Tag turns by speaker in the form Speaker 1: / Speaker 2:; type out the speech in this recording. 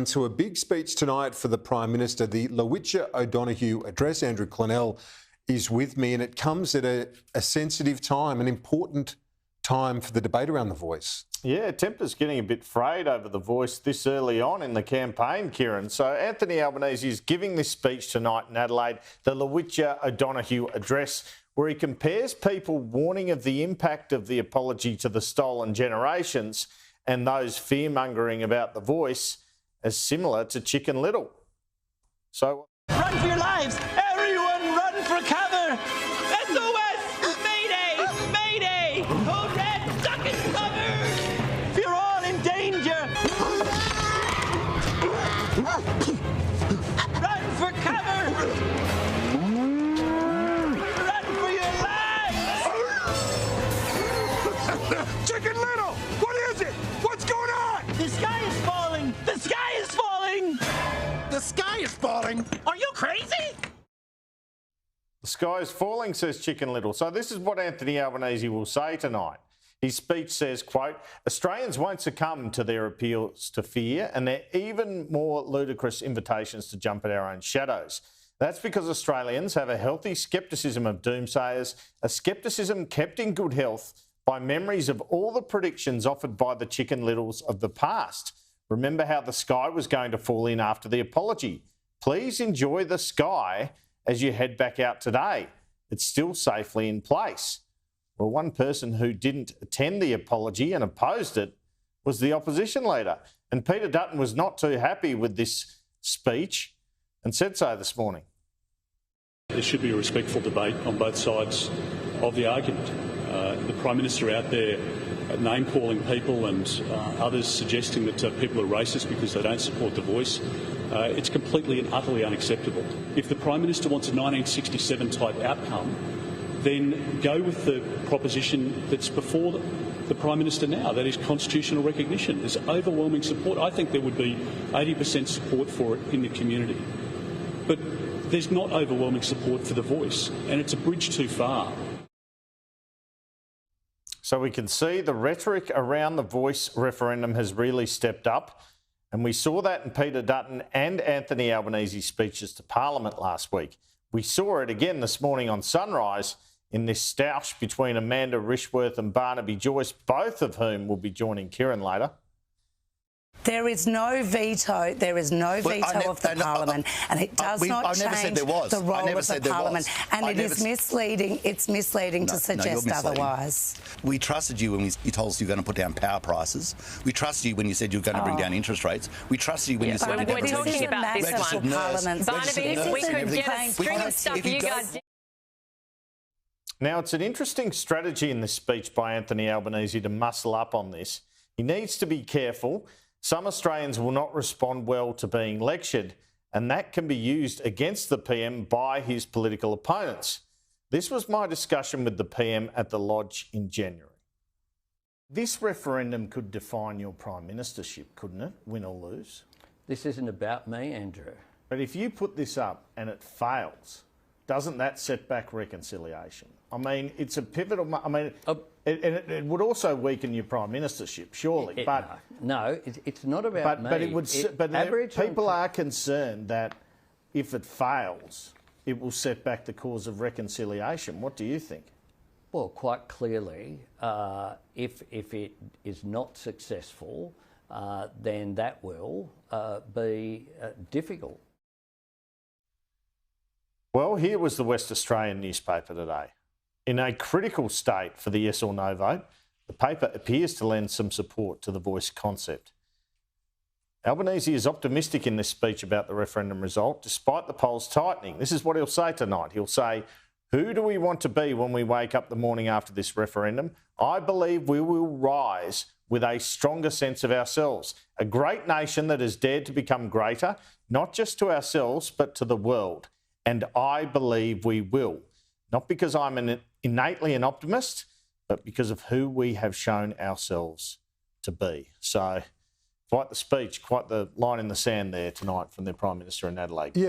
Speaker 1: To a big speech tonight for the Prime Minister, the Lowitja O'Donoghue address. Andrew Clennell is with me, and it comes at a sensitive time, an important time for the debate around the voice.
Speaker 2: Yeah, temper's getting a bit frayed over the voice this early on in the campaign, Kieran. So Anthony Albanese is giving this speech tonight in Adelaide, the Lowitja O'Donoghue address, where he compares people warning of the impact of the apology to the stolen generations and those fear-mongering about the voice as similar to Chicken Little. So
Speaker 3: run for your lives! Everyone run for cover! SOS! Mayday! Mayday! Code red! Duck and cover! You're all in danger! Run for cover! Run for your lives!
Speaker 4: Chicken Little! What is it? What's going on?
Speaker 3: The sky is falling! The sky is falling!
Speaker 4: The sky is falling!
Speaker 3: Are you crazy?
Speaker 2: the sky is falling, says Chicken Little. So this is what Anthony Albanese will say tonight. His speech says, quote, Australians won't succumb to their appeals to fear and their even more ludicrous invitations to jump at our own shadows. That's because Australians have a healthy scepticism of doomsayers, a scepticism kept in good health by memories of all the predictions offered by the Chicken Littles of the past. Remember how the sky was going to fall in after the apology. Please enjoy the sky as you head back out today. It's still safely in place. Well, one person who didn't attend the apology and opposed it was the opposition leader. And Peter Dutton was not too happy with this speech and said so this morning.
Speaker 5: There should be a respectful debate on both sides of the argument. The Prime Minister out there name-calling people and others suggesting that people are racist because they don't support the voice, it's completely and utterly unacceptable. If the Prime Minister wants a 1967 type outcome, then go with the proposition that's before the Prime Minister now, that is constitutional recognition. There's overwhelming support. I think there would be 80% support for it in the community. But there's not overwhelming support for the voice, and it's a bridge too far.
Speaker 2: So we can see the rhetoric around the voice referendum has really stepped up, and we saw that in Peter Dutton and Anthony Albanese's speeches to Parliament last week. We saw it again this morning on Sunrise in this stoush between Amanda Rishworth and Barnaby Joyce, both of whom will be joining Kieran later.
Speaker 6: There is no veto. There is no veto of the Parliament, and it does not change the role of the Parliament. And it is misleading. It's misleading to suggest otherwise.
Speaker 7: We trusted you when you told us you were going to put down power prices. We trusted you when you said you were going to bring down interest rates. We trusted you when you said
Speaker 8: Barnaby, we're talking about this one. Barnaby, we could get a string of stuff you guys did.
Speaker 2: Now, it's an interesting strategy in this speech by Anthony Albanese to muscle up on this. He needs to be careful. Some Australians will not respond well to being lectured, and that can be used against the PM by his political opponents. This was my discussion with the PM at the Lodge in January. This referendum could define your Prime Ministership, couldn't it? Win or lose.
Speaker 9: This isn't about me, Andrew.
Speaker 2: But if you put this up and it fails, doesn't that set back reconciliation? I mean, it's a pivotal... I mean, it would also weaken your Prime Ministership, surely.
Speaker 9: It's not about me.
Speaker 2: But it would. People are concerned that if it fails, it will set back the cause of reconciliation. What do you think?
Speaker 9: Well, quite clearly, if it is not successful, then that will be difficult.
Speaker 2: Well, here was the West Australian newspaper today. In a critical state for the yes or no vote, the paper appears to lend some support to the voice concept. Albanese is optimistic in this speech about the referendum result, despite the polls tightening. This is what he'll say tonight. He'll say, who do we want to be when we wake up the morning after this referendum? I believe we will rise with a stronger sense of ourselves, a great nation that has dared to become greater, not just to ourselves, but to the world. And I believe we will. Not because I'm innately an optimist, but because of who we have shown ourselves to be. So, quite the speech, quite the line in the sand there tonight from the Prime Minister in Adelaide. Yeah.